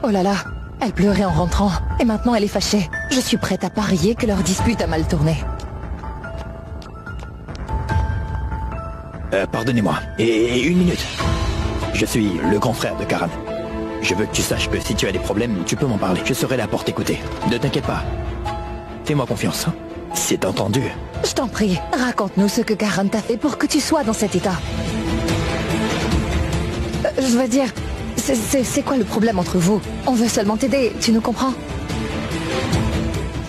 Oh là là, elle pleurait en rentrant, et maintenant elle est fâchée. Je suis prête à parier que leur dispute a mal tourné. Pardonnez-moi, et une minute. Je suis le grand frère de Karan. Je veux que tu saches que si tu as des problèmes, tu peux m'en parler. Je serai là pour t'écouter. Ne t'inquiète pas. Fais-moi confiance. C'est entendu. Je t'en prie, raconte-nous ce que Karan t'a fait pour que tu sois dans cet état. Je veux dire, c'est quoi le problème entre vous? On veut seulement t'aider, tu nous comprends?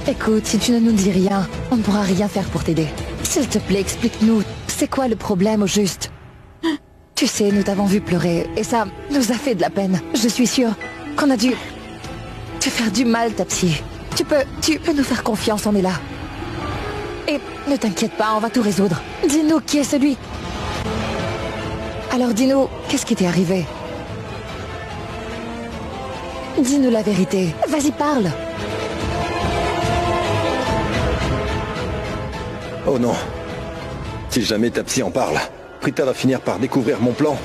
Écoute, si tu ne nous dis rien, on ne pourra rien faire pour t'aider. S'il te plaît, explique-nous, c'est quoi le problème au juste? Tu sais, nous t'avons vu pleurer, et ça nous a fait de la peine. Je suis sûre qu'on a dû te faire du mal, ta psy. Tu peux nous faire confiance, on est là. Et ne t'inquiète pas, on va tout résoudre. Dis-nous qui est celui. Alors dis-nous, qu'est-ce qui t'est arrivé? Dis-nous la vérité. Vas-y, parle. Oh non. Si jamais ta psy en parle, Prita va finir par découvrir mon plan.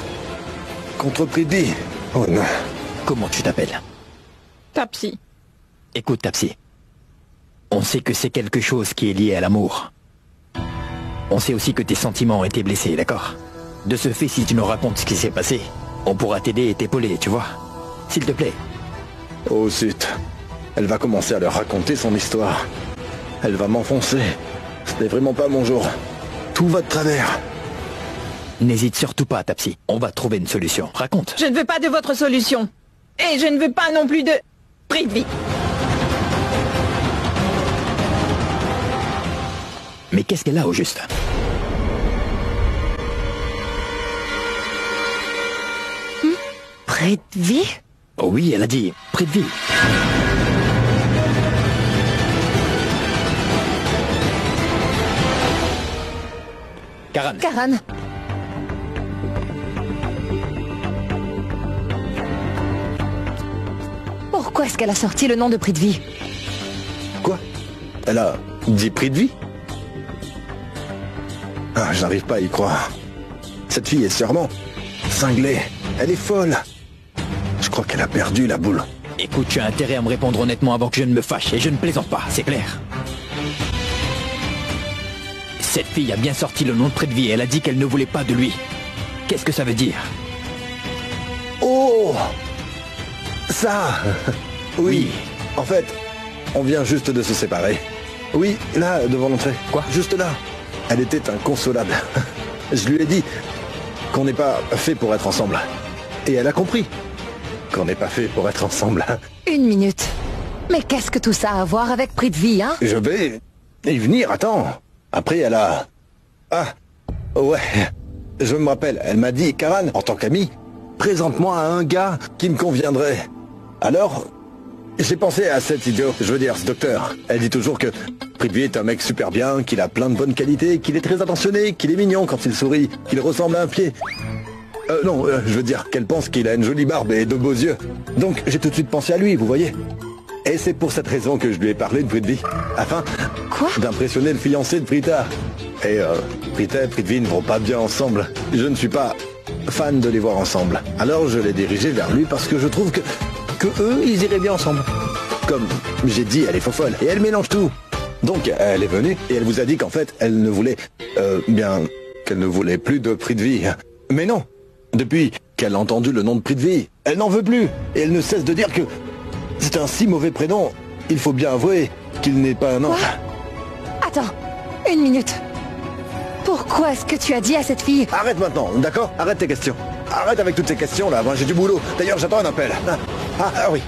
Contre Prithvi. Oh non. Comment tu t'appelles? Ta psy. Écoute, ta psy. On sait que c'est quelque chose qui est lié à l'amour. On sait aussi que tes sentiments ont été blessés, d'accord? De ce fait, si tu nous racontes ce qui s'est passé, on pourra t'aider et t'épauler, tu vois? S'il te plaît. Oh zut. Elle va commencer à leur raconter son histoire. Elle va m'enfoncer. Ce n'est vraiment pas mon jour. Tout va de travers. N'hésite surtout pas, ta psy. On va trouver une solution. Raconte. Je ne veux pas de votre solution. Et je ne veux pas non plus de Prithvi. Mais qu'est-ce qu'elle a au juste? Prithvi? Oh oui, elle a dit Prithvi. Karan. Karan. Pourquoi est-ce qu'elle a sorti le nom de Prithvi? Quoi? Elle a dit Prithvi? Ah, j'arrive pas à y croire. Cette fille est sûrement cinglée. Elle est folle. Je crois qu'elle a perdu la boule. Écoute, tu as intérêt à me répondre honnêtement avant que je ne me fâche, et je ne plaisante pas, c'est clair. Cette fille a bien sorti le nom de Prithvi, elle a dit qu'elle ne voulait pas de lui. Qu'est-ce que ça veut dire? Oh! Ça! Oui. En fait, on vient juste de se séparer. Oui, là, devant l'entrée. Quoi? Juste là. Elle était inconsolable. Je lui ai dit qu'on n'est pas fait pour être ensemble. Et elle a compris qu'on n'est pas fait pour être ensemble. Une minute. Mais qu'est-ce que tout ça a à voir avec Prithvi, hein? Je vais y venir, attends. Après, elle a... Ah, ouais. Je me rappelle, elle m'a dit, Karan, en tant qu'ami, présente-moi à un gars qui me conviendrait. Alors, j'ai pensé à cet idiot, je veux dire, ce docteur. Elle dit toujours que Prithvi est un mec super bien, qu'il a plein de bonnes qualités, qu'il est très attentionné, qu'il est mignon quand il sourit, qu'il ressemble à un pied. Non, je veux dire qu'elle pense qu'il a une jolie barbe et de beaux yeux. Donc, j'ai tout de suite pensé à lui, vous voyez. Et c'est pour cette raison que je lui ai parlé de Prithvi, afin d'impressionner le fiancé de Prita. Et Prita et Prithvi ne vont pas bien ensemble. Je ne suis pas fan de les voir ensemble. Alors je l'ai dirigé vers lui parce que je trouve que eux, ils iraient bien ensemble. Comme j'ai dit, elle est faux folle et elle mélange tout. Donc elle est venue et elle vous a dit qu'en fait, elle ne voulait... qu'elle ne voulait plus de Prithvi. Mais non, depuis qu'elle a entendu le nom de Prithvi, elle n'en veut plus. Et elle ne cesse de dire que c'est un si mauvais prénom. Il faut bien avouer qu'il n'est pas un ange. Attends, une minute. Pourquoi est-ce que tu as dit à cette fille... Arrête maintenant, d'accord? Arrête tes questions. Arrête avec toutes ces questions là, moi j'ai du boulot. D'ailleurs j'attends un appel. Ah oui.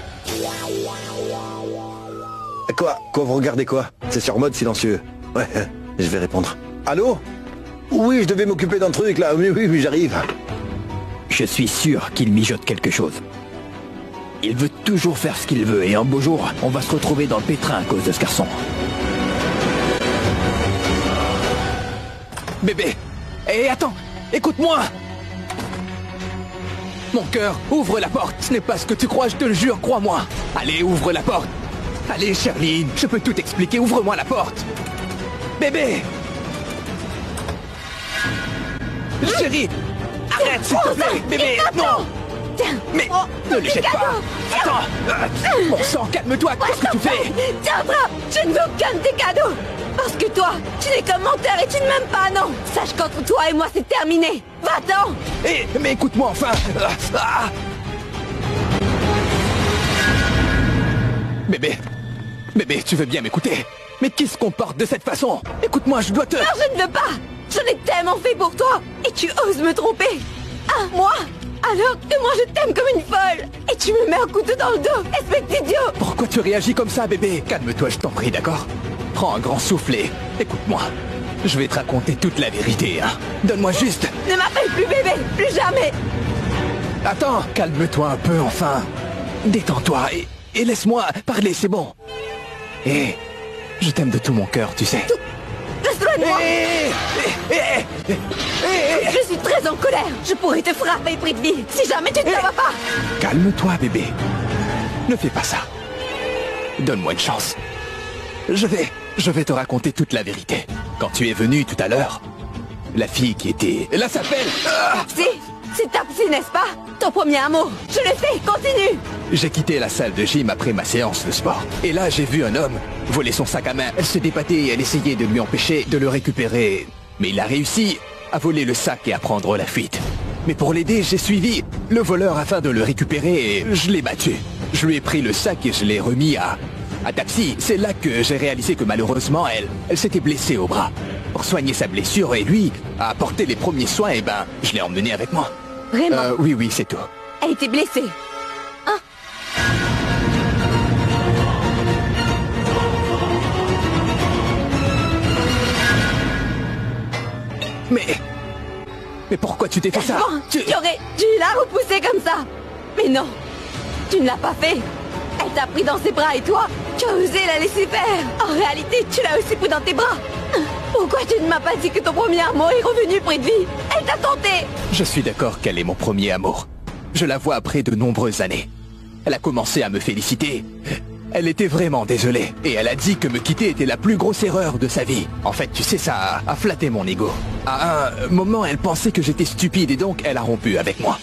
Quoi? Vous regardez quoi? C'est sur mode silencieux. Ouais, je vais répondre. Allô? Oui, je devais m'occuper d'un truc là. Oui, j'arrive. Je suis sûr qu'il mijote quelque chose. Il veut toujours faire ce qu'il veut et un beau jour, on va se retrouver dans le pétrin à cause de ce garçon. Bébé! Hé, attends! Écoute-moi! Mon cœur, ouvre la porte! Ce n'est pas ce que tu crois, je te le jure, crois-moi! Allez, ouvre la porte! Allez, Sherline, je peux tout expliquer, ouvre-moi la porte! Bébé! Chérie! Arrête, s'il te plaît! Bébé, non! Tiens. Mais Oh, ne les tes jette pas. cadeaux. Attends. Mon sang, calme-toi. Qu'est-ce que tu fais? Tiens, attrape. Je ne veux aucun de tes cadeaux. Parce que toi, tu n'es qu'un menteur et tu ne m'aimes pas, non. Sache qu'entre toi et moi, c'est terminé. Va-t'en. Eh, mais écoute-moi enfin. Bébé, tu veux bien m'écouter? Mais qui se comporte de cette façon? Écoute-moi, je dois te... Non, je ne veux pas. J'en ai tellement fait pour toi. Et tu oses me tromper. Ah, moi? Alors que moi, je t'aime comme une folle. Et tu me mets un couteau dans le dos, espèce d'idiot. Pourquoi tu réagis comme ça, bébé? Calme-toi, je t'en prie, d'accord? Prends un grand souffle et écoute-moi. Je vais te raconter toute la vérité, hein. Donne-moi juste... Ne m'appelle plus bébé, plus jamais. Attends, calme-toi un peu, enfin. Détends-toi et laisse-moi parler, c'est bon. Et je t'aime de tout mon cœur, tu sais. Reste loin de moi. Je suis très en colère. Je pourrais te frapper, Britney, si jamais tu ne t'en vas pas. Calme-toi, bébé. Ne fais pas ça. Donne-moi une chance. Je vais te raconter toute la vérité. Quand tu es venu tout à l'heure, la fille qui était... Là s'appelle... Tapsi, c'est Tapsi, n'est-ce pas? Ton premier amour. Je le sais, continue. J'ai quitté la salle de gym après ma séance de sport. Et là, j'ai vu un homme voler son sac à main. Elle se débattait et elle essayait de lui empêcher de le récupérer. Mais il a réussi à voler le sac et à prendre la fuite. Mais pour l'aider, j'ai suivi le voleur afin de le récupérer et je l'ai battu. Je lui ai pris le sac et je l'ai remis à Tapsi. C'est là que j'ai réalisé que malheureusement, elle s'était blessée au bras. Pour soigner sa blessure et lui a apporté les premiers soins, et ben, je l'ai emmené avec moi. Vraiment? Oui, c'est tout. Elle était blessée. Hein? Mais pourquoi tu t'es fait ça? Bon, tu aurais dû la repousser comme ça. Mais non, tu ne l'as pas fait. Elle t'a pris dans ses bras et toi, tu as osé la laisser faire. En réalité, tu l'as aussi pris dans tes bras. Pourquoi tu ne m'as pas dit que ton premier amour est revenu près de vie? Elle t'a tenté. Je suis d'accord qu'elle est mon premier amour. Je la vois après de nombreuses années. Elle a commencé à me féliciter. Elle était vraiment désolée. Et elle a dit que me quitter était la plus grosse erreur de sa vie. En fait, tu sais, ça a flatté mon ego. À un moment, elle pensait que j'étais stupide et donc elle a rompu avec moi.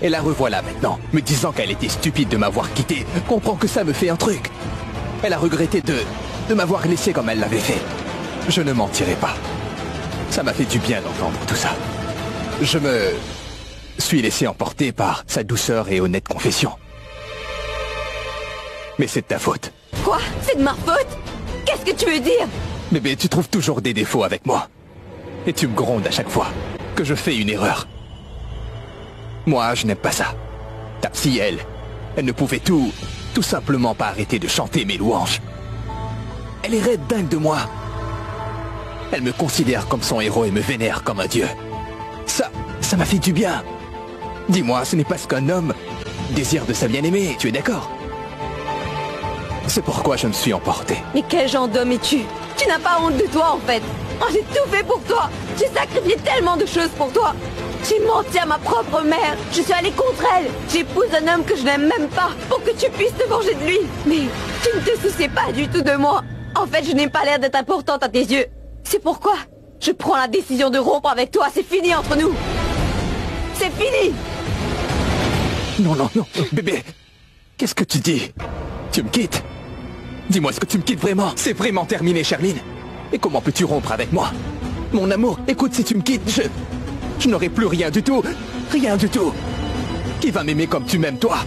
Et la revoilà maintenant, me disant qu'elle était stupide de m'avoir quitté. Comprends que ça me fait un truc. Elle a regretté de m'avoir laissé comme elle l'avait fait. Je ne mentirai pas. Ça m'a fait du bien d'entendre tout ça. Je me suis laissé emporter par sa douceur et honnête confession. Mais c'est de ta faute. Quoi? C'est de ma faute? Qu'est-ce que tu veux dire? Bébé, tu trouves toujours des défauts avec moi. Et tu me grondes à chaque fois que je fais une erreur. Moi, je n'aime pas ça. Tapsi, elle ne pouvait tout simplement pas arrêter de chanter mes louanges. Elle est raide dingue de moi. Elle me considère comme son héros et me vénère comme un dieu. Ça m'a fait du bien. Dis-moi, ce n'est pas ce qu'un homme désire de sa bien-aimée, tu es d'accord? C'est pourquoi je me suis emporté. Mais quel genre d'homme es-tu? Tu n'as pas honte de toi en fait. Moi j'ai tout fait pour toi. J'ai sacrifié tellement de choses pour toi. J'ai menti à ma propre mère. Je suis allée contre elle. J'épouse un homme que je n'aime même pas pour que tu puisses te venger de lui. Mais tu ne te soucies pas du tout de moi. En fait, je n'ai pas l'air d'être importante à tes yeux. C'est pourquoi je prends la décision de rompre avec toi. C'est fini entre nous. C'est fini. Non, bébé. Qu'est-ce que tu dis? Tu me quittes? Dis-moi, est-ce que tu me quittes vraiment? C'est vraiment terminé, Charline. Et comment peux-tu rompre avec moi? Mon amour, écoute, si tu me quittes, je n'aurai plus rien du tout. Rien du tout. Qui va m'aimer comme tu m'aimes, toi?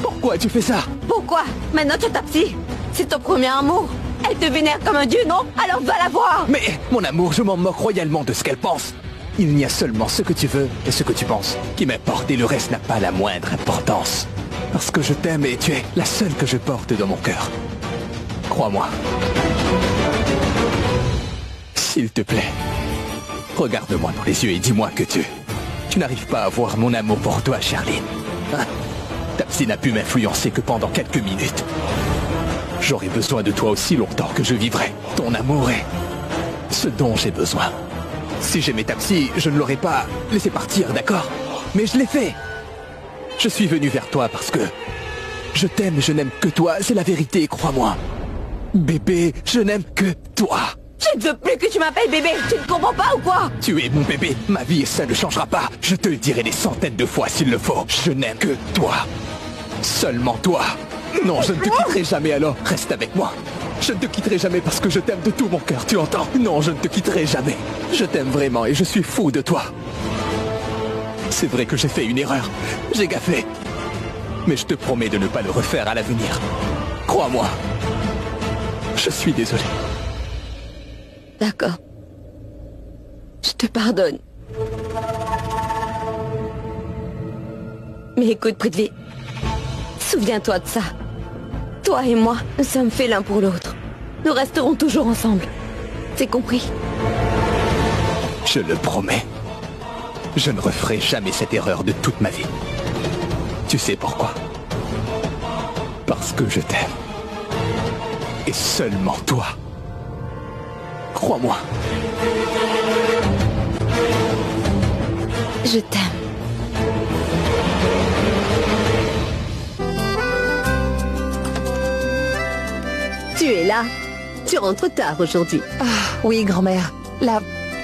Pourquoi tu fais ça? Pourquoi? Maintenant tu tapes si. C'est ton premier amour. Elle te vénère comme un dieu, non? Alors va la voir. Mais, mon amour, je m'en moque royalement de ce qu'elle pense. Il n'y a seulement ce que tu veux et ce que tu penses qui m'importe et le reste n'a pas la moindre importance. Parce que je t'aime et tu es la seule que je porte dans mon cœur. Crois-moi. S'il te plaît, regarde-moi dans les yeux et dis-moi que tu n'arrives pas à voir mon amour pour toi, Charline. Hein? Tapsi n'a pu m'influencer que pendant quelques minutes. J'aurai besoin de toi aussi longtemps que je vivrai. Ton amour est ce dont j'ai besoin. Si j'aimais Tapsi, je ne l'aurais pas laissé partir, d'accord? Mais je l'ai fait. Je suis venu vers toi parce que je t'aime, je n'aime que toi, c'est la vérité, crois-moi. Bébé, je n'aime que toi. Je ne veux plus que tu m'appelles bébé. Tu ne comprends pas ou quoi? Tu es mon bébé, ma vie et ça ne changera pas. Je te le dirai des centaines de fois s'il le faut. Je n'aime que toi. Seulement toi. Non, je ne te quitterai jamais alors. Reste avec moi. Je ne te quitterai jamais parce que je t'aime de tout mon cœur, tu entends? Non, je ne te quitterai jamais. Je t'aime vraiment et je suis fou de toi. C'est vrai que j'ai fait une erreur. J'ai gaffé. Mais je te promets de ne pas le refaire à l'avenir. Crois-moi. Je suis désolé. D'accord. Je te pardonne. Mais écoute, Prithvi. Souviens-toi de ça. Toi et moi, nous sommes faits l'un pour l'autre. Nous resterons toujours ensemble. C'est compris? Je le promets. Je ne referai jamais cette erreur de toute ma vie. Tu sais pourquoi? Parce que je t'aime. Et seulement toi. Crois-moi. Je t'aime. Tu es là. Tu rentres tard aujourd'hui. Ah, oui, grand-mère. La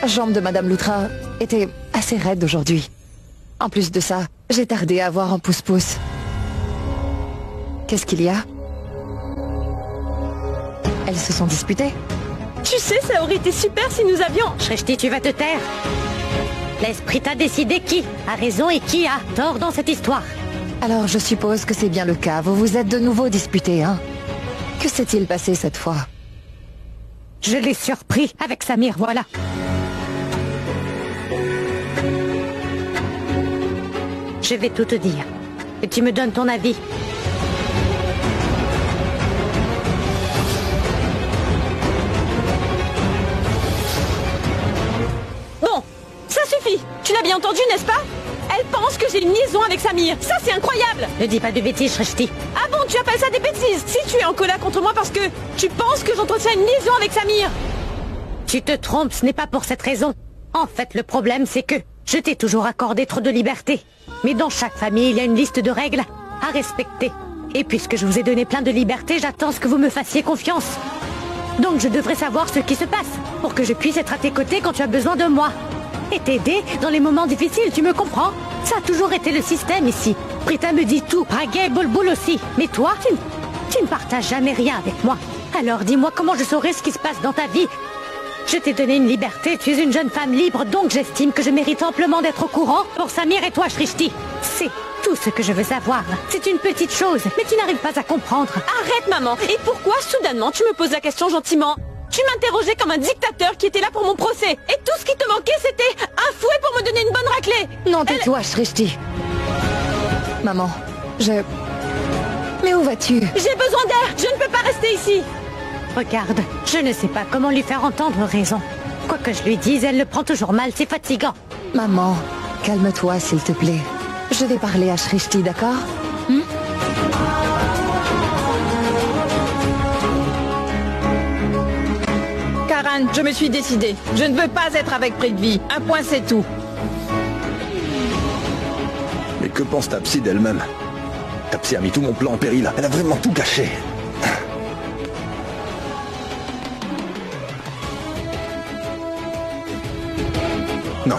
jambe de Madame Loutra était assez raide aujourd'hui. En plus de ça, j'ai tardé à avoir un pouce-pouce. Qu'est-ce qu'il y a? Elles se sont disputées? Tu sais, ça aurait été super si nous avions... Shrishti, tu vas te taire. L'esprit t'a décidé qui a raison et qui a tort dans cette histoire. Alors je suppose que c'est bien le cas. Vous vous êtes de nouveau disputés, hein? Que s'est-il passé cette fois? Je l'ai surpris avec Samir, voilà. Je vais tout te dire. Et tu me donnes ton avis. Bon, ça suffit. Tu l'as bien entendu, n'est-ce pas? Elle pense que j'ai une liaison avec Samir. Ça, c'est incroyable. Ne dis pas de bêtises, Shrishti. Ah bon, tu appelles ça des bêtises? Si tu es en colère contre moi parce que tu penses que j'entretiens une liaison avec Samir. Tu te trompes, ce n'est pas pour cette raison. En fait, le problème, c'est que je t'ai toujours accordé trop de liberté. Mais dans chaque famille, il y a une liste de règles à respecter. Et puisque je vous ai donné plein de liberté, j'attends ce que vous me fassiez confiance. Donc je devrais savoir ce qui se passe, pour que je puisse être à tes côtés quand tu as besoin de moi. Et t'aider dans les moments difficiles, tu me comprends? Ça a toujours été le système ici. Prita me dit tout, Ragay et Bulbul aussi. Mais toi, tu ne partages jamais rien avec moi. Alors dis-moi comment je saurai ce qui se passe dans ta vie. Je t'ai donné une liberté, tu es une jeune femme libre, donc j'estime que je mérite amplement d'être au courant pour Samir et toi, Shrishti. C'est tout ce que je veux savoir. C'est une petite chose, mais tu n'arrives pas à comprendre. Arrête, maman. Et pourquoi, soudainement, tu me poses la question gentiment? Tu m'interrogeais comme un dictateur qui était là pour mon procès. Et tout ce qui te manquait, c'était un fouet pour me donner une bonne raclée. Non, tais-toi, Shrishti. Maman, Mais où vas-tu? J'ai besoin d'air. Je ne peux pas rester ici. Regarde, je ne sais pas comment lui faire entendre raison. Quoi que je lui dise, elle le prend toujours mal, c'est fatigant. Maman, calme-toi, s'il te plaît. Je vais parler à Shrishti, d'accord? Karan, je me suis décidée. Je ne veux pas être avec Prithvi. Un point, c'est tout. Mais que pense Tapsi d'elle-même? Tapsi a mis tout mon plan en péril. Elle a vraiment tout gâché. Non.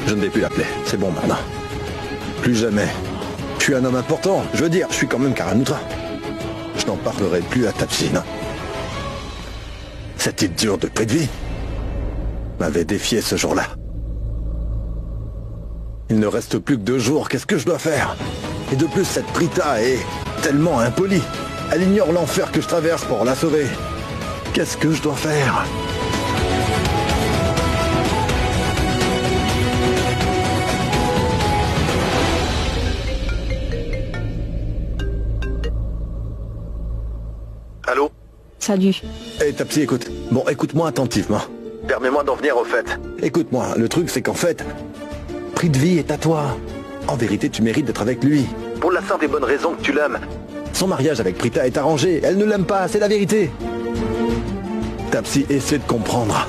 Je ne vais plus l'appeler. C'est bon maintenant. Plus jamais. Je suis un homme important. Je veux dire, je suis quand même Karan Loutra. Je n'en parlerai plus à Tapsi, non. Cette idiot de Prithvi m'avait défié ce jour-là. Il ne reste plus que 2 jours. Qu'est-ce que je dois faire? Et de plus, cette Prita est tellement impolie. Elle ignore l'enfer que je traverse pour la sauver. Qu'est-ce que je dois faire? Allô? Salut. Hé, Tapsi, écoute. Bon, écoute-moi attentivement. Permets-moi d'en venir au fait. Écoute-moi, le truc c'est qu'en fait, Prithvi est à toi. En vérité, tu mérites d'être avec lui. Pour la simple et bonne raison que tu l'aimes. Son mariage avec Prita est arrangé. Elle ne l'aime pas, c'est la vérité. Tapsi, essaie de comprendre.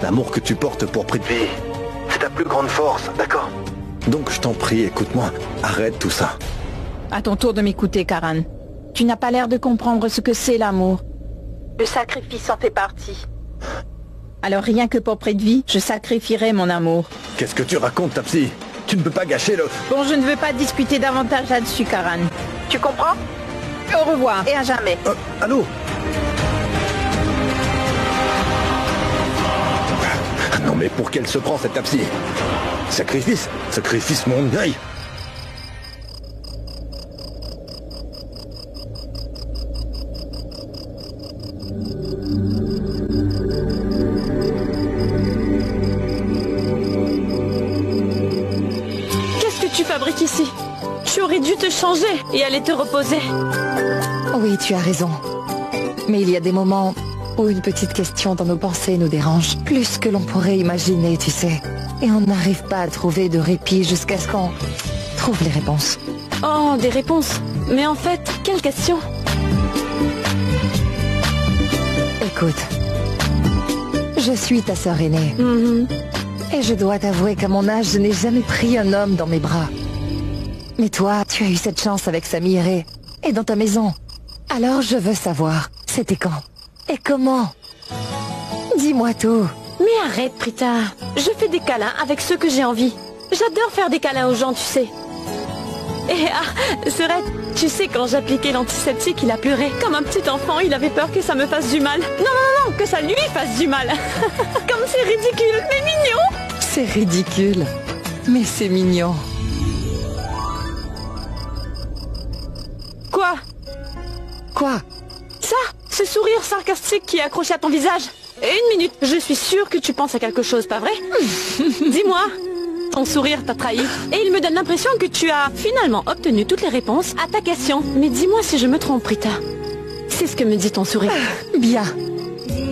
L'amour que tu portes pour Prithvi, c'est ta plus grande force, d'accord? Donc je t'en prie, écoute-moi. Arrête tout ça. À ton tour de m'écouter, Karan. Tu n'as pas l'air de comprendre ce que c'est l'amour. Le sacrifice en fait partie. Alors rien que pour Prithvi, je sacrifierai mon amour. Qu'est-ce que tu racontes, Tapsi? Tu ne peux pas gâcher le... Bon, je ne veux pas discuter davantage là-dessus, Karan. Tu comprends? Au revoir. Et à jamais. Allô? Non mais pour qu'elle se prend cette Tapsi? Sacrifice? Sacrifice mon œil? Qu'est-ce que tu fabriques ici? Tu aurais dû te changer et aller te reposer. Oui, tu as raison. Mais il y a des moments où une petite question dans nos pensées nous dérange. Plus que l'on pourrait imaginer, tu sais. Et on n'arrive pas à trouver de répit jusqu'à ce qu'on trouve les réponses. Oh, des réponses. Mais en fait, quelle question? Écoute, je suis ta sœur aînée. Et je dois t'avouer qu'à mon âge, je n'ai jamais pris un homme dans mes bras. Mais toi, tu as eu cette chance avec Samir et dans ta maison. Alors je veux savoir, c'était quand? Et comment? Dis-moi tout. Mais arrête, Prita. Je fais des câlins avec ceux que j'ai envie. J'adore faire des câlins aux gens, tu sais. Et c'est vrai, tu sais, quand j'appliquais l'antiseptique, il a pleuré. Comme un petit enfant, il avait peur que ça me fasse du mal. Non, que ça lui fasse du mal. Comme c'est ridicule, mais mignon. C'est ridicule, mais c'est mignon. Quoi? Quoi? Ça, ce sourire sarcastique qui est accroché à ton visage. Et une minute, je suis sûre que tu penses à quelque chose, pas vrai? Dis-moi. Ton sourire t'a trahi. Et il me donne l'impression que tu as finalement obtenu toutes les réponses à ta question. Mais dis-moi si je me trompe, Prita. C'est ce que me dit ton sourire. Bien.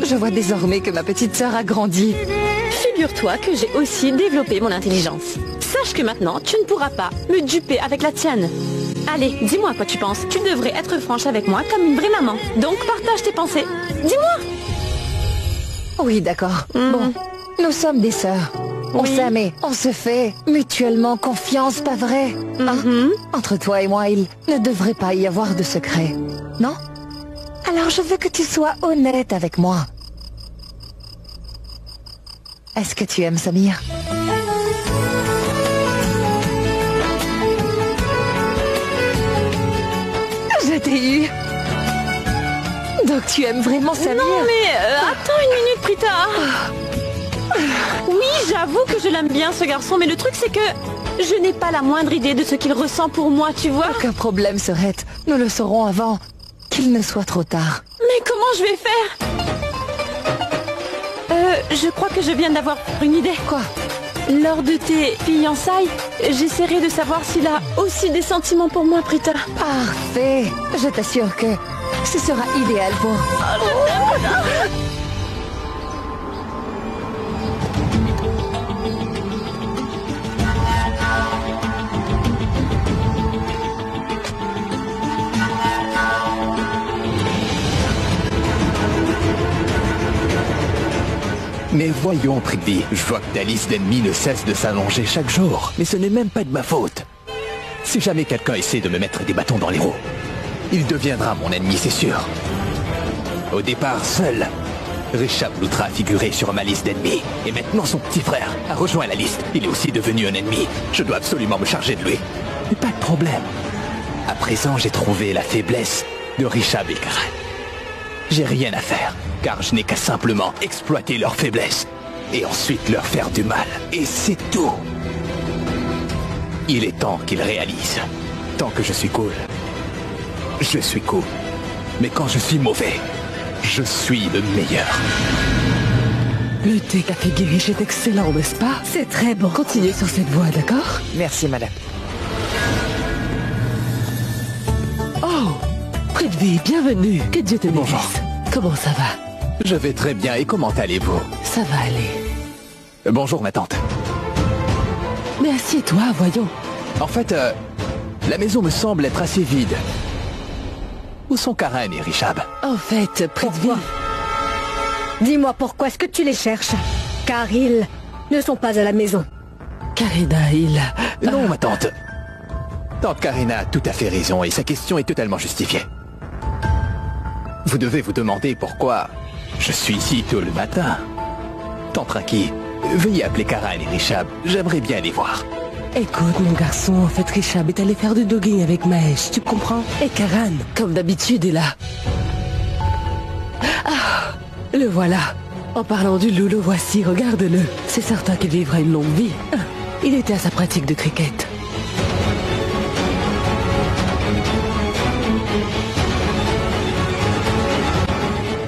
Je vois désormais que ma petite sœur a grandi. Figure-toi que j'ai aussi développé mon intelligence. Sache que maintenant, tu ne pourras pas me duper avec la tienne. Allez, dis-moi quoi tu penses. Tu devrais être franche avec moi comme une vraie maman. Donc partage tes pensées. Dis-moi. Oui, d'accord. Bon, nous sommes des sœurs. On s'aime et on se fait mutuellement confiance, pas vrai? Hein? Entre toi et moi, il ne devrait pas y avoir de secret. Non? Alors je veux que tu sois honnête avec moi. Est-ce que tu aimes Samir? Je t'ai eu. Donc tu aimes vraiment Samir? Non mais attends une minute, Prita. Oui, j'avoue que je l'aime bien ce garçon, mais le truc c'est que je n'ai pas la moindre idée de ce qu'il ressent pour moi, tu vois. Aucun problème, Sœurette. Nous le saurons avant qu'il ne soit trop tard. Mais comment je vais faire? Je crois que je viens d'avoir une idée. Quoi? Lors de tes fiançailles, j'essaierai de savoir s'il a aussi des sentiments pour moi, Prita. Parfait. Je t'assure que ce sera idéal pour... Mais voyons, Prithvi, je vois que ta liste d'ennemis ne cesse de s'allonger chaque jour. Mais ce n'est même pas de ma faute. Si jamais quelqu'un essaie de me mettre des bâtons dans les roues, il deviendra mon ennemi, c'est sûr. Au départ, seul, Rishabh Lutra a figuré sur ma liste d'ennemis. Et maintenant, son petit frère a rejoint la liste. Il est aussi devenu un ennemi. Je dois absolument me charger de lui. Mais pas de problème. À présent, j'ai trouvé la faiblesse de Rishabh et Karan. J'ai rien à faire, car je n'ai qu'à simplement exploiter leur faiblesse et ensuite leur faire du mal. Et c'est tout. Il est temps qu'ils réalisent. Tant que je suis cool, je suis cool. Mais quand je suis mauvais, je suis le meilleur. Le thé café Girish est excellent, n'est-ce pas? C'est très bon. Continuez sur cette voie, d'accord? Merci, madame. Oh, Prithvi, bienvenue. Que Dieu te bénisse. Bonjour. Comment ça va? Je vais très bien, et comment allez-vous? Ça va aller. Bonjour ma tante. Mais assieds-toi, voyons. En fait, la maison me semble être assez vide. Où sont Karan et Rishabh? En fait, Prithvi... Dis-moi pourquoi est-ce que tu les cherches? Car ils ne sont pas à la maison. Karina, il... Non, ma tante. Tante Karina a tout à fait raison et sa question est totalement justifiée. Vous devez vous demander pourquoi je suis ici tôt le matin. Tante Raki, veuillez appeler Karan et Rishab. J'aimerais bien les voir. Écoute, mon garçon, en fait, Rishab est allé faire du dogging avec Mahesh, tu comprends? Et Karan, comme d'habitude, est là. Ah, le voilà. En parlant du loup, le voici, regarde-le. C'est certain qu'il vivra une longue vie. Il était à sa pratique de cricket.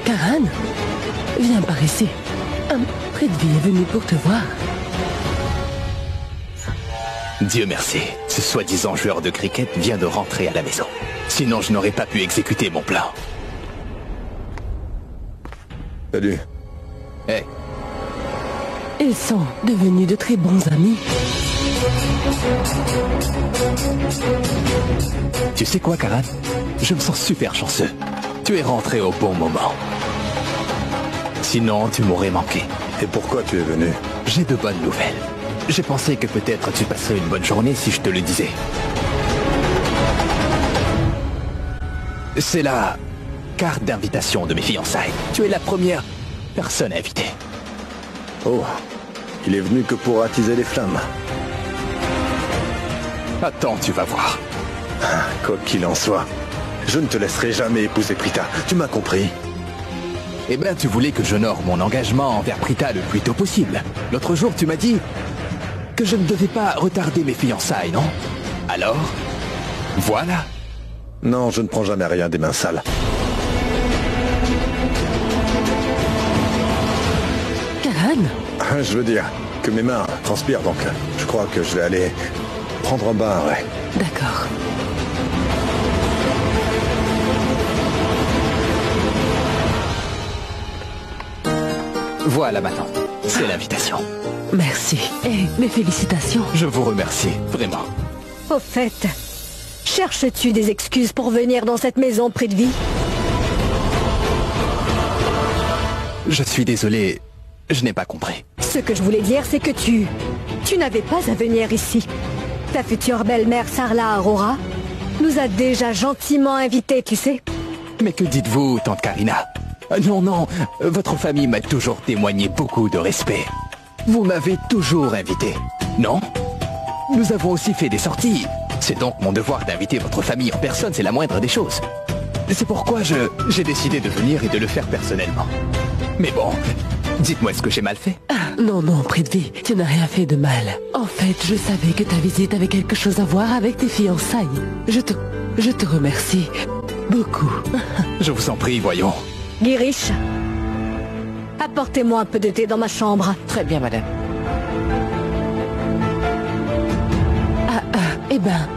Karan, viens par ici. Prithvi est venu pour te voir. Dieu merci, ce soi-disant joueur de cricket vient de rentrer à la maison. Sinon, je n'aurais pas pu exécuter mon plan. Salut. Hey. Ils sont devenus de très bons amis. Tu sais quoi, Karan? Je me sens super chanceux. Tu es rentré au bon moment. Sinon, tu m'aurais manqué. Et pourquoi tu es venu? J'ai de bonnes nouvelles. J'ai pensé que peut-être tu passerais une bonne journée si je te le disais. C'est la carte d'invitation de mes fiançailles. Tu es la première personne invitée. Oh, il est venu que pour attiser les flammes. Attends, tu vas voir. Quoi qu'il en soit, je ne te laisserai jamais épouser Prita. Tu m'as compris? Eh ben, tu voulais que j'honore mon engagement envers Prita le plus tôt possible. L'autre jour, tu m'as dit que je ne devais pas retarder mes fiançailles, non? Alors, voilà. Non, je ne prends jamais rien des mains sales. Karan? Je veux dire que mes mains transpirent, donc je crois que je vais aller prendre un bain, ouais. D'accord. Voilà maintenant, c'est l'invitation. Merci. Et mes félicitations. Je vous remercie, vraiment. Au fait, cherches-tu des excuses pour venir dans cette maison Prithvi? Je suis désolé, je n'ai pas compris. Ce que je voulais dire, c'est que tu n'avais pas à venir ici. Ta future belle-mère Sarla Arora nous a déjà gentiment invités, tu sais. Mais que dites-vous, tante Karina? Non, non, votre famille m'a toujours témoigné beaucoup de respect. Vous m'avez toujours invité, non? Nous avons aussi fait des sorties. C'est donc mon devoir d'inviter votre famille en personne, c'est la moindre des choses. C'est pourquoi j'ai décidé de venir et de le faire personnellement. Mais bon, dites-moi, est-ce que j'ai mal fait? Non, non, Prithvi, tu n'as rien fait de mal. En fait, je savais que ta visite avait quelque chose à voir avec tes fiançailles. Je te remercie beaucoup. Je vous en prie, voyons. Girish, apportez-moi un peu de thé dans ma chambre. Très bien, madame. Eh ben,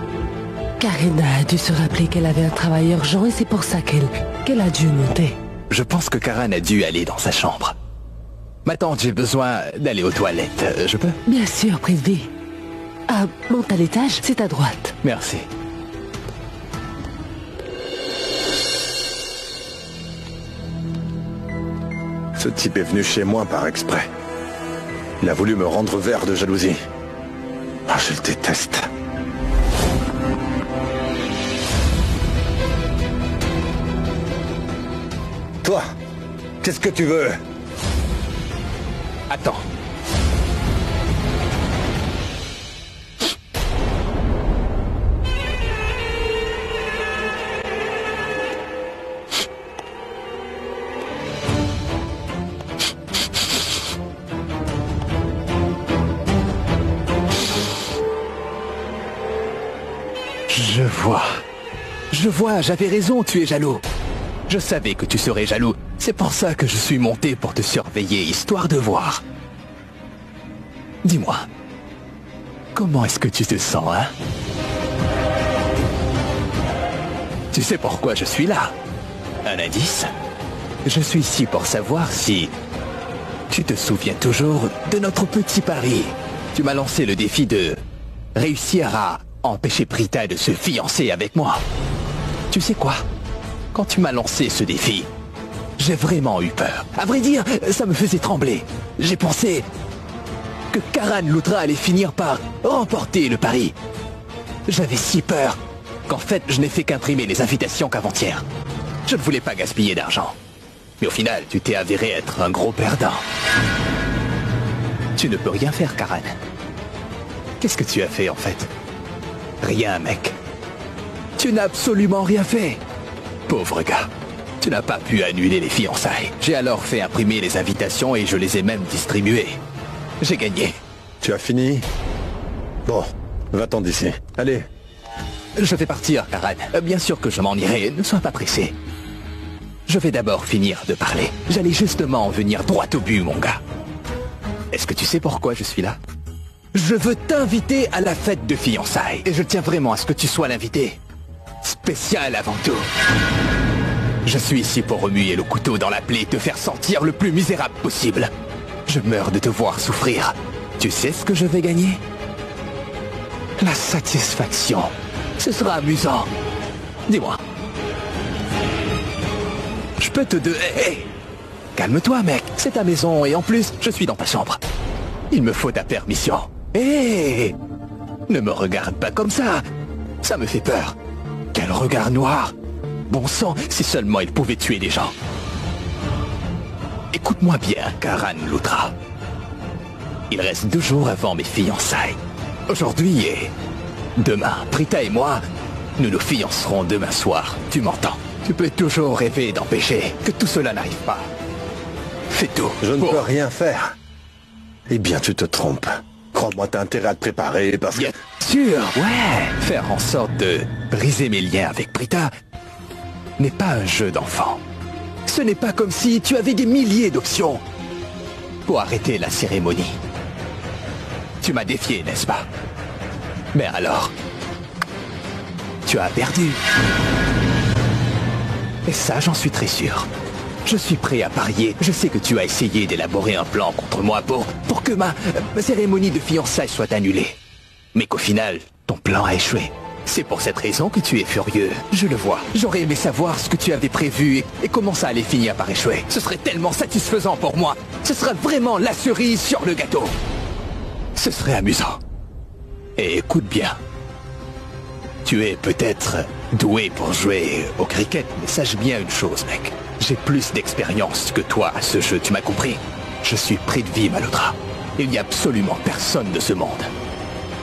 Karina a dû se rappeler qu'elle avait un travail urgent et c'est pour ça qu'elle a dû monter. Je pense que Karan a dû aller dans sa chambre. Ma tante, j'ai besoin d'aller aux toilettes. Je peux? Bien sûr, Prithvi. Monte à l'étage, c'est à droite. Merci. Ce type est venu chez moi par exprès. Il a voulu me rendre vert de jalousie. Ah, je le déteste. Toi, qu'est-ce que tu veux? Attends. Je vois, j'avais raison, tu es jaloux. Je savais que tu serais jaloux. C'est pour ça que je suis monté pour te surveiller, histoire de voir. Dis-moi, comment est-ce que tu te sens, hein? Tu sais pourquoi je suis là? Un indice? Je suis ici pour savoir si tu te souviens toujours de notre petit pari. Tu m'as lancé le défi de réussir à empêcher Prita de se fiancer avec moi. Tu sais quoi? Quand tu m'as lancé ce défi, j'ai vraiment eu peur. À vrai dire, ça me faisait trembler. J'ai pensé que Karan Loutra allait finir par remporter le pari. J'avais si peur qu'en fait, je n'ai fait qu'imprimer les invitations qu'avant-hier. Je ne voulais pas gaspiller d'argent. Mais au final, tu t'es avéré être un gros perdant. Tu ne peux rien faire, Karan. Qu'est-ce que tu as fait, en fait? Rien, mec. Tu n'as absolument rien fait. Pauvre gars. Tu n'as pas pu annuler les fiançailles. J'ai alors fait imprimer les invitations et je les ai même distribuées. J'ai gagné. Tu as fini? Bon, va-t'en d'ici. Allez. Je vais partir, Karan. Bien sûr que je m'en irai. Ne sois pas pressé. Je vais d'abord finir de parler. J'allais justement en venir droit au but, mon gars. Est-ce que tu sais pourquoi je suis là? Je veux t'inviter à la fête de fiançailles. Et je tiens vraiment à ce que tu sois l'invité. Spécial avant tout. Je suis ici pour remuer le couteau dans la plaie et te faire sentir le plus misérable possible. Je meurs de te voir souffrir. Tu sais ce que je vais gagner? La satisfaction. Ce sera amusant. Dis-moi. Je peux te Hey, calme-toi, mec. C'est ta maison et en plus, je suis dans ta chambre. Il me faut ta permission. Hé, ne me regarde pas comme ça. Ça me fait peur. Quel regard noir. Bon sang, si seulement il pouvait tuer des gens. Écoute-moi bien, Karan Lutra. Il reste 2 jours avant mes fiançailles. Aujourd'hui et demain, Prita et moi, nous nous fiancerons demain soir. Tu m'entends? Tu peux toujours rêver d'empêcher que tout cela n'arrive pas. Fais tout. Je ne peux rien faire. Eh bien, tu te trompes. Crois-moi, t'as intérêt à te préparer parce que... Bien sûr, ouais. Faire en sorte de briser mes liens avec Prita n'est pas un jeu d'enfant. Ce n'est pas comme si tu avais des milliers d'options pour arrêter la cérémonie. Tu m'as défié, n'est-ce pas? Mais alors, tu as perdu. Et ça, j'en suis très sûr. Je suis prêt à parier. Je sais que tu as essayé d'élaborer un plan contre moi pour que ma cérémonie de fiançailles soit annulée. Mais qu'au final, ton plan a échoué. C'est pour cette raison que tu es furieux. Je le vois. J'aurais aimé savoir ce que tu avais prévu et comment ça allait finir par échouer. Ce serait tellement satisfaisant pour moi. Ce serait vraiment la cerise sur le gâteau. Ce serait amusant. Et écoute bien. Tu es peut-être doué pour jouer au cricket, mais sache bien une chose, mec. J'ai plus d'expérience que toi à ce jeu, tu m'as compris? Je suis Prithvi Malhotra. Il n'y a absolument personne de ce monde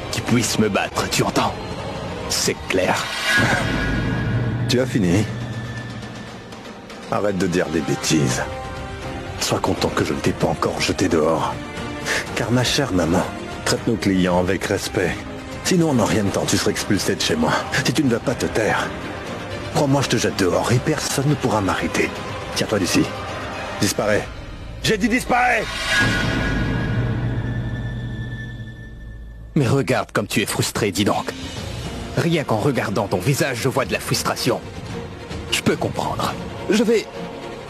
qui puisse me battre, tu entends? C'est clair. Tu as fini? Arrête de dire des bêtises. Sois content que je ne t'ai pas encore jeté dehors. Car ma chère maman, traite nos clients avec respect. Sinon, en rien de temps, tu serais expulsé de chez moi. Si tu ne veux pas te taire, crois-moi, je te jette dehors et personne ne pourra m'arrêter. Tiens-toi d'ici. Disparais. J'ai dit disparais! Mais regarde comme tu es frustré, dis donc. Rien qu'en regardant ton visage, je vois de la frustration. Je peux comprendre. Je vais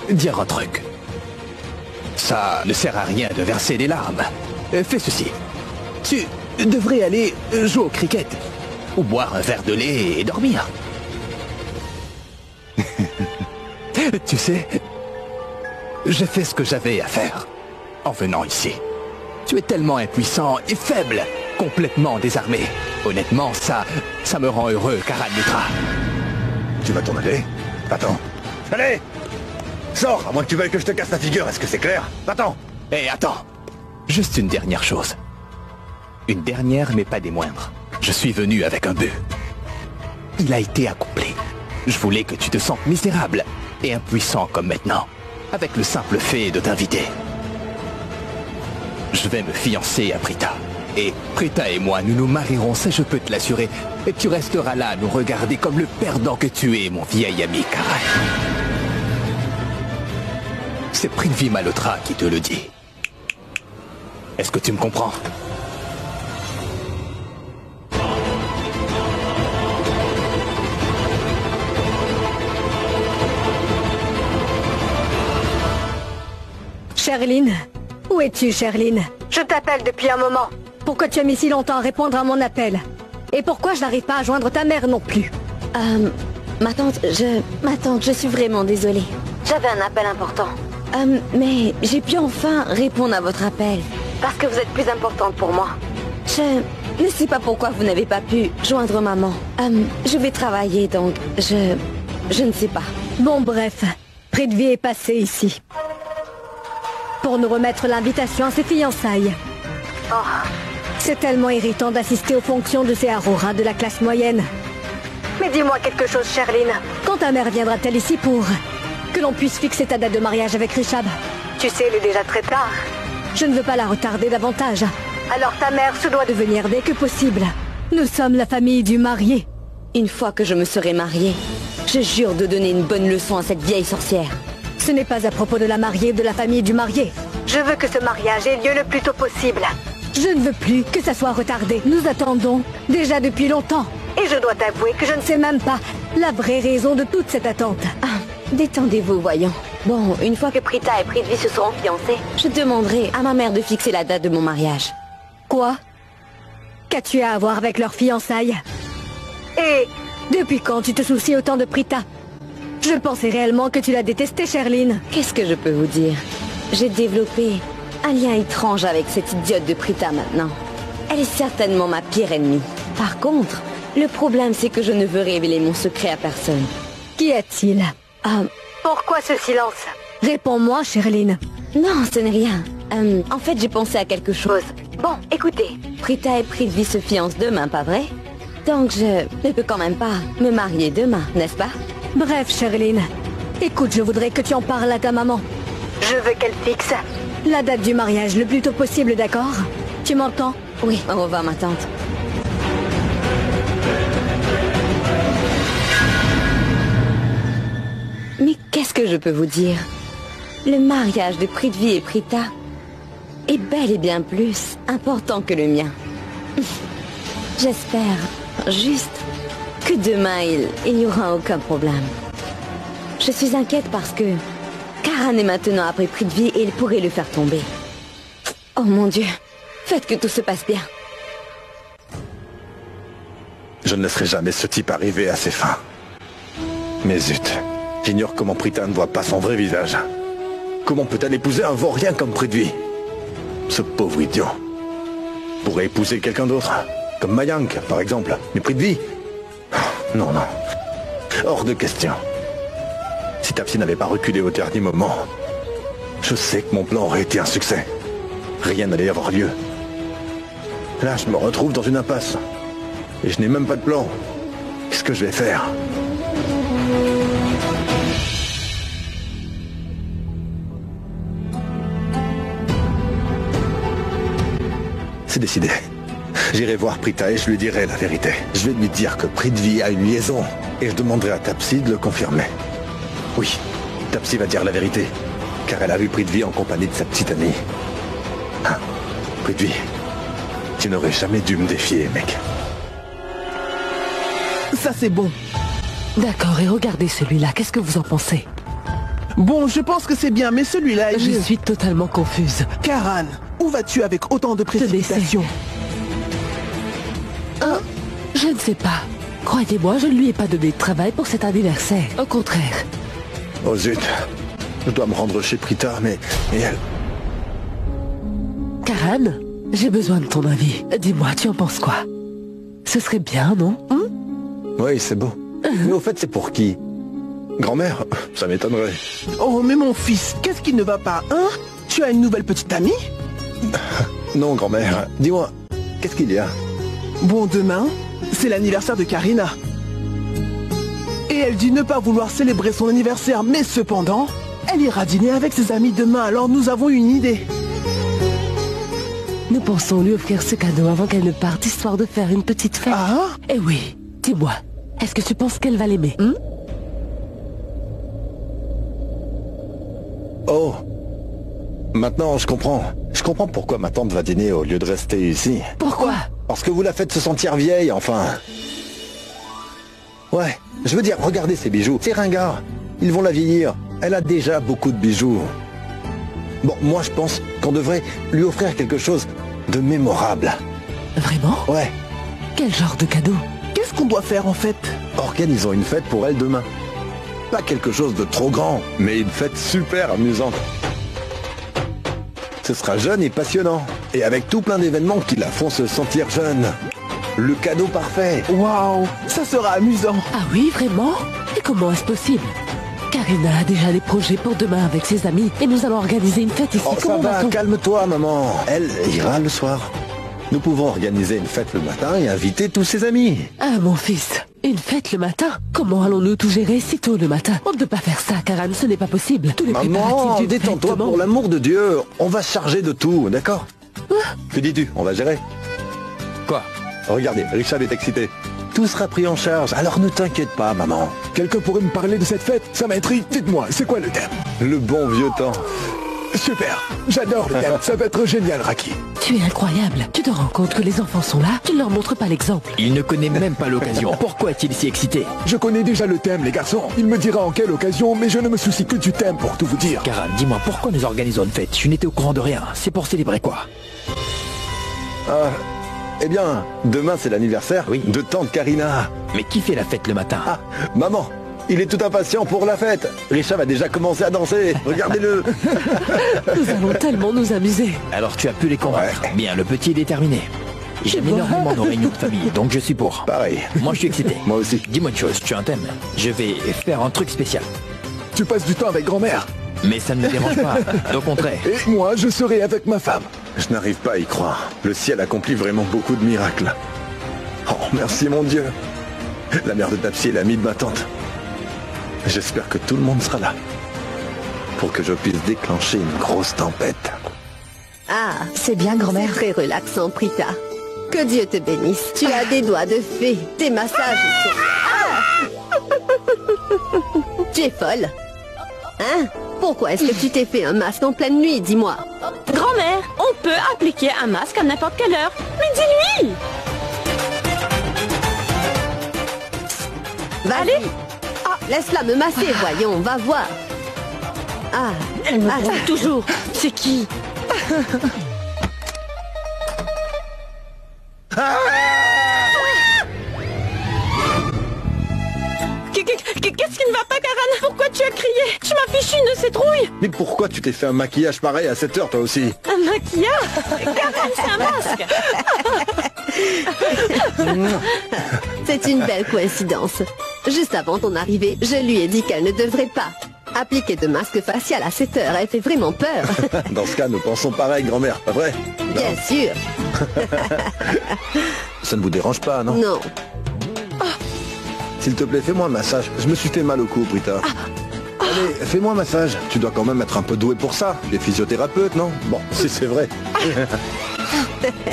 dire un truc. Ça ne sert à rien de verser des larmes. Fais ceci. Tu devrais aller jouer au cricket. Ou boire un verre de lait et dormir. Tu sais, j'ai fait ce que j'avais à faire en venant ici. Tu es tellement impuissant et faible, complètement désarmé. Honnêtement, ça me rend heureux, Karan Lutra. Tu vas t'en aller? Attends. Allez! Sors, à moins que tu veuilles que je te casse la figure, est-ce que c'est clair? Attends! Hé, attends! Juste une dernière chose. Une dernière, mais pas des moindres. Je suis venu avec un but. Il a été accompli. Je voulais que tu te sentes misérable et impuissant comme maintenant, avec le simple fait de t'inviter. Je vais me fiancer à Prita. Et Prita et moi, nous nous marierons, ça je peux te l'assurer. Et tu resteras là à nous regarder comme le perdant que tu es, mon vieil ami Karan. C'est Prithvi Malhotra qui te le dit. Est-ce que tu me comprends? Sherline, où es-tu, Sherline? Je t'appelle depuis un moment. Pourquoi tu as mis si longtemps à répondre à mon appel? Et pourquoi je n'arrive pas à joindre ta mère non plus? Ma tante, je suis vraiment désolée. J'avais un appel important. Mais j'ai pu enfin répondre à votre appel. Parce que vous êtes plus importante pour moi. Je ne sais pas pourquoi vous n'avez pas pu joindre maman. Je vais travailler, donc je ne sais pas. Bon, bref. Prithvi est passé ici. Pour nous remettre l'invitation à ses fiançailles. Oh, c'est tellement irritant d'assister aux fonctions de ces Aurora de la classe moyenne. Mais dis-moi quelque chose, Sherlyn. Quand ta mère viendra-t-elle ici pour que l'on puisse fixer ta date de mariage avec Rishabh? Tu sais, il est déjà très tard. Je ne veux pas la retarder davantage. Alors ta mère se doit de venir dès que possible. Nous sommes la famille du marié. Une fois que je me serai mariée, je jure de donner une bonne leçon à cette vieille sorcière. Ce n'est pas à propos de la mariée ou de la famille du marié. Je veux que ce mariage ait lieu le plus tôt possible. Je ne veux plus que ça soit retardé. Nous attendons déjà depuis longtemps. Et je dois t'avouer que je ne sais même pas la vraie raison de toute cette attente. Ah, détendez-vous, voyons. Bon, une fois que Prita et Prithvi se seront fiancés, je demanderai à ma mère de fixer la date de mon mariage. Quoi? Qu'as-tu à voir avec leurs fiançailles? Et depuis quand tu te soucies autant de Prita? Je pensais réellement que tu la détestais, Sherlyn. Qu'est-ce que je peux vous dire? J'ai développé un lien étrange avec cette idiote de Prita maintenant. Elle est certainement ma pire ennemie. Par contre, le problème c'est que je ne veux révéler mon secret à personne. Qu'y a-t-il? Pourquoi ce silence? Réponds-moi, Sherlyn. Non, ce n'est rien. En fait, j'ai pensé à quelque chose. Bon, écoutez, Prita et Prithvi se fiancent demain, pas vrai? Donc je ne peux quand même pas me marier demain, n'est-ce pas? Bref, Sherlyn, écoute, je voudrais que tu en parles à ta maman. Je veux qu'elle fixe la date du mariage le plus tôt possible, d'accord? Tu m'entends? Oui, au revoir ma tante. Mais qu'est-ce que je peux vous dire? Le mariage de Prithvi et Prita est bel et bien plus important que le mien. J'espère juste que demain il n'y aura aucun problème. Je suis inquiète parce que Karan est maintenant après Prithvi et il pourrait le faire tomber. Oh mon Dieu, faites que tout se passe bien. Je ne laisserai jamais ce type arriver à ses fins. Mais zut, j'ignore comment Prita ne voit pas son vrai visage. Comment peut-elle épouser un vaurien comme Prithvi? Ce pauvre idiot pourrait épouser quelqu'un d'autre, comme Mayank par exemple. Mais Prithvi? Non, non. Hors de question. Si Tapsi n'avait pas reculé au dernier moment, je sais que mon plan aurait été un succès. Rien n'allait avoir lieu. Là, je me retrouve dans une impasse. Et je n'ai même pas de plan. Qu'est-ce que je vais faire? C'est décidé. J'irai voir Prita et je lui dirai la vérité. Je vais lui dire que Prithvi a une liaison. Et je demanderai à Tapsi de le confirmer. Oui, Tapsi va dire la vérité. Car elle a vu Prithvi en compagnie de sa petite amie. Hein, Prithvi, tu n'aurais jamais dû me défier, mec. Ça c'est bon. D'accord, et regardez celui-là, qu'est-ce que vous en pensez? Bon, je pense que c'est bien, mais celui-là est Je mieux. suis totalement confuse. Karan, où vas-tu avec autant de précipitation? Je ne sais pas. Croyez-moi, je ne lui ai pas donné de travail pour cet anniversaire. Au contraire. Oh zut. Je dois me rendre chez Prita, mais elle... Karan, j'ai besoin de ton avis. Dis-moi, tu en penses quoi? Ce serait bien, non? Oui, c'est beau. Mais au fait, c'est pour qui? Grand-mère? Ça m'étonnerait. Oh, mais mon fils, qu'est-ce qui ne va pas, hein? Tu as une nouvelle petite amie? Non, grand-mère. Dis-moi, qu'est-ce qu'il y a? Bon, demain, c'est l'anniversaire de Karina. Et elle dit ne pas vouloir célébrer son anniversaire, mais cependant, elle ira dîner avec ses amis demain, alors nous avons une idée. Nous pensons lui offrir ce cadeau avant qu'elle ne parte, histoire de faire une petite fête. Ah? Eh oui, dis-moi, est-ce que tu penses qu'elle va l'aimer? Oh. Maintenant, je comprends. Je comprends pourquoi ma tante va dîner au lieu de rester ici. Pourquoi? Parce que vous la faites se sentir vieille, enfin. Ouais, je veux dire, regardez ces bijoux. C'est ringard. Ils vont la vieillir. Elle a déjà beaucoup de bijoux. Bon, moi je pense qu'on devrait lui offrir quelque chose de mémorable. Vraiment? Ouais. Quel genre de cadeau? Qu'est-ce qu'on doit faire en fait? Organisons une fête pour elle demain. Pas quelque chose de trop grand, mais une fête super amusante. Ce sera jeune et passionnant. Et avec tout plein d'événements qui la font se sentir jeune. Le cadeau parfait. Waouh, ça sera amusant. Ah oui, vraiment? Et comment est-ce possible? Karina a déjà des projets pour demain avec ses amis et nous allons organiser une fête ici. Oh, ça Comment va, va-t-on? calme-toi, maman. Elle ira le soir. Nous pouvons organiser une fête le matin et inviter tous ses amis. Ah, mon fils, une fête le matin? Comment allons-nous tout gérer si tôt le matin? On ne peut pas faire ça, Karan, ce n'est pas possible. Tous les Maman, préparatifs d'une fête détends-toi demandent- pour l'amour de Dieu. On va se charger de tout, d'accord? Que dis-tu? On va gérer. Quoi? Regardez, Richard est excité. Tout sera pris en charge, alors ne t'inquiète pas, maman. Quelqu'un pourrait me parler de cette fête? Ça m'intrigue. Dites-moi, c'est quoi le thème? Le bon vieux temps. Super. J'adore le thème. Ça va être génial, Raki. Tu es incroyable. Tu te rends compte que les enfants sont là? Tu ne leur montres pas l'exemple. Il ne connaît même pas l'occasion. Pourquoi est-il si excité? Je connais déjà le thème, les garçons. Il me dira en quelle occasion, mais je ne me soucie que du thème pour tout vous dire. Karan, dis-moi, pourquoi nous organisons une fête? Je n'étais au courant de rien. C'est pour célébrer quoi? Eh bien, demain c'est l'anniversaire Oui. de tante Karina. Mais qui fait la fête le matin? Ah, maman, il est tout impatient pour la fête. Richard a déjà commencé à danser. Regardez-le. Nous allons tellement nous amuser. Alors tu as pu les convaincre. Ouais. Bien, le petit est déterminé. J'aime vois. énormément nos réunions de famille, donc je suis pour. Pareil. Moi je suis excité. Moi aussi. Dis-moi une chose, tu as un thème? Je vais faire un truc spécial. Tu passes du temps avec grand-mère. Mais ça ne me dérange pas. Au contraire. Et moi, je serai avec ma femme. Je n'arrive pas à y croire. Le ciel accomplit vraiment beaucoup de miracles. Oh, merci mon Dieu. La mère de Tapsi est l'amie de ma tante. J'espère que tout le monde sera là. Pour que je puisse déclencher une grosse tempête. Ah, C'est bien, grand-mère. c'est très relaxant, Prita. Que Dieu te bénisse. Tu as des doigts de fée. Tes massages sont... Ah Tu es folle. Hein? Pourquoi est-ce que tu t'es fait un masque en pleine nuit, dis-moi? Grand-mère, on peut appliquer un masque à n'importe quelle heure. Mais dis-lui! Vas-y. Allez. Laisse-la me masser, voyons, va voir. Ah, Elle me ah, trompe toujours. C'est qui? Qu'est-ce qui ne va pas, Karan? Pourquoi tu as crié? Tu m'as fichu une de ces trouilles. Mais pourquoi tu t'es fait un maquillage pareil à cette heure toi aussi? Un maquillage? Karan, c'est un masque. c'est une belle coïncidence. Juste avant ton arrivée, je lui ai dit qu'elle ne devrait pas appliquer de masque facial à cette heure. Elle fait vraiment peur. Dans ce cas, nous pensons pareil, grand-mère, pas vrai? Bien sûr. Ça ne vous dérange pas, non? Non. S'il te plaît, fais-moi un massage. Je me suis fait mal au cou, Brita. Allez, fais-moi un massage. Tu dois quand même être un peu doué pour ça. Les physiothérapeutes, non? Bon, si c'est vrai.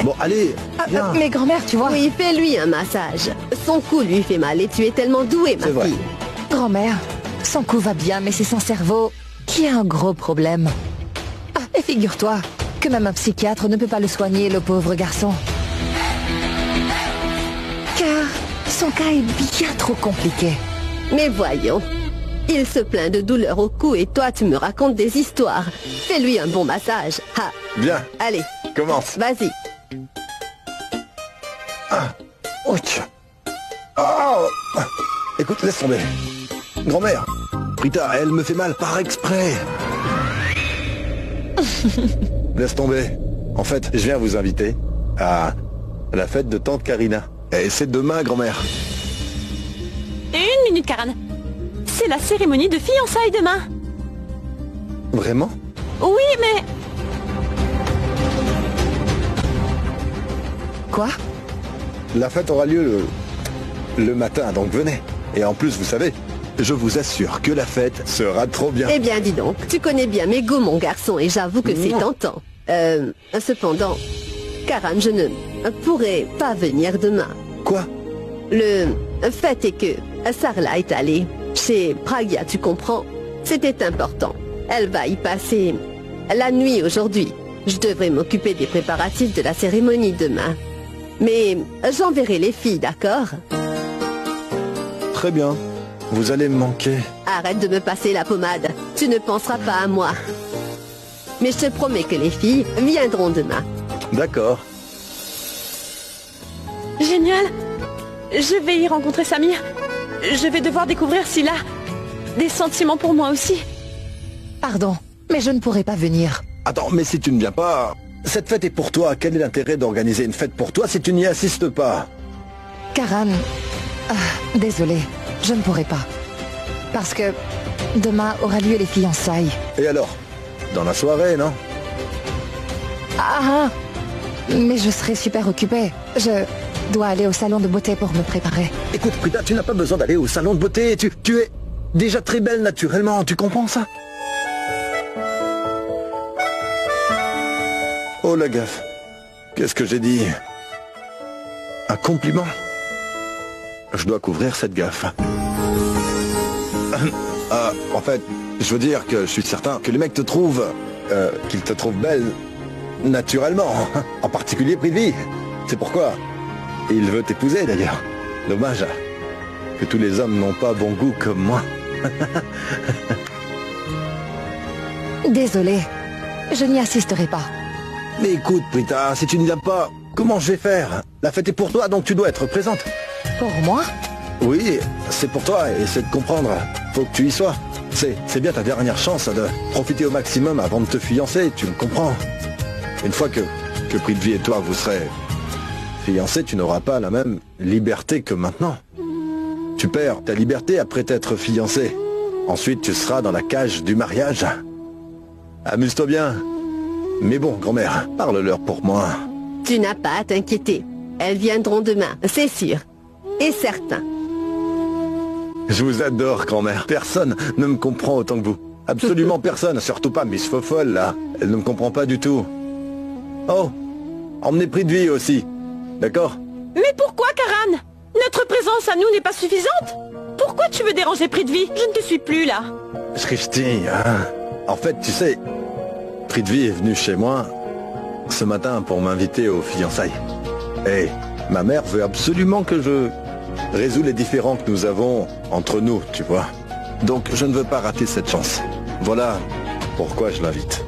Bon, allez, viens. Mais grand-mère, tu vois... Oui, fais-lui un massage. Son cou lui fait mal et tu es tellement douée, ma C'est vrai. fille. Grand-mère, son cou va bien, mais c'est son cerveau qui a un gros problème. Ah, et figure-toi que même un psychiatre ne peut pas le soigner, le pauvre garçon. Car son cas est bien trop compliqué. Mais voyons. Il se plaint de douleur au cou et toi, tu me racontes des histoires. Fais-lui un bon massage. Ah, Bien, allez, commence. vas-y. Ouch. Oh. Écoute, laisse tomber. Grand-mère, Brita, elle me fait mal par exprès. Laisse tomber. En fait, je viens vous inviter à la fête de tante Karina. Et c'est demain, grand-mère. Et une minute, Karan. C'est la cérémonie de fiançailles demain. Vraiment? Oui, mais... Quoi? La fête aura lieu le matin, donc venez. Et en plus, vous savez, je vous assure que la fête sera trop bien. Eh bien, dis donc, tu connais bien mes goûts, mon garçon, et j'avoue que c'est tentant. Cependant, Karan, je ne pourrai pas venir demain. Quoi? Le fait est que Sarla est allée chez Pragya, tu comprends? C'était important. Elle va y passer la nuit aujourd'hui. Je devrais m'occuper des préparatifs de la cérémonie demain. Mais j'enverrai les filles, d'accord? Très bien. Vous allez me manquer. Arrête de me passer la pommade. Tu ne penseras pas à moi. Mais je te promets que les filles viendront demain. D'accord. Génial. Je vais y rencontrer Samir. Je vais devoir découvrir s'il a des sentiments pour moi aussi. Pardon, mais je ne pourrai pas venir. Attends, mais si tu ne viens pas... Cette fête est pour toi. Quel est l'intérêt d'organiser une fête pour toi si tu n'y assistes pas? Karan, désolé, je ne pourrai pas. Parce que Demain aura lieu les fiançailles. Et alors? Dans la soirée, non? Ah, mais je serai super occupée. Je dois aller au salon de beauté pour me préparer. Écoute, Prita, tu n'as pas besoin d'aller au salon de beauté. Tu es déjà très belle naturellement, tu comprends ça? Oh la gaffe. Qu'est-ce que j'ai dit? Un compliment? Je dois couvrir cette gaffe. En fait, je veux dire que je suis certain que les mecs te trouvent... qu'ils te trouvent belle naturellement. En particulier Prithvi. C'est pourquoi il veut t'épouser d'ailleurs. Dommage que tous les hommes n'ont pas bon goût comme moi. Désolée, je n'y assisterai pas. Mais écoute, Prita, si tu n'y viens pas, comment je vais faire? La fête est pour toi, donc tu dois être présente. Pour moi? Oui, c'est pour toi, et c'est de comprendre. Faut que tu y sois. C'est bien ta dernière chance de profiter au maximum avant de te fiancer, tu me comprends? Une fois que Prithvi et toi vous serez fiancés, tu n'auras pas la même liberté que maintenant. Tu perds ta liberté après t'être fiancé. Ensuite, tu seras dans la cage du mariage. Amuse-toi bien. Mais bon, grand-mère, parle-leur pour moi. Tu n'as pas à t'inquiéter. Elles viendront demain, c'est sûr. Et certain. Je vous adore, grand-mère. Personne ne me comprend autant que vous. Absolument personne, surtout pas Miss Fofolle, là. Elle ne me comprend pas du tout. Oh, emmenez Prithvi aussi. D'accord? Mais pourquoi, Karan? Notre présence à nous n'est pas suffisante? Pourquoi tu veux déranger Prithvi? Je ne te suis plus, là. Shrishti, en fait, tu sais, Prithvi est venue chez moi ce matin pour m'inviter aux fiançailles. Et ma mère veut absolument que je résout les différends que nous avons entre nous, tu vois. Donc je ne veux pas rater cette chance. Voilà pourquoi je l'invite.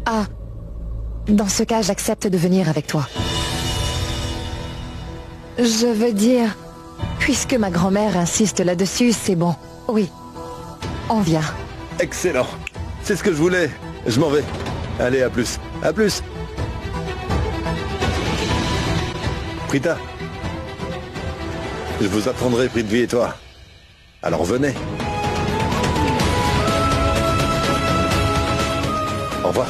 Ah, dans ce cas, j'accepte de venir avec toi. Je veux dire, puisque ma grand-mère insiste là-dessus, c'est bon. Oui, on vient. Excellent. C'est ce que je voulais. Je m'en vais. Allez, à plus. À plus. Prita, je vous attendrai, Prithvi et toi. Alors venez. Au revoir.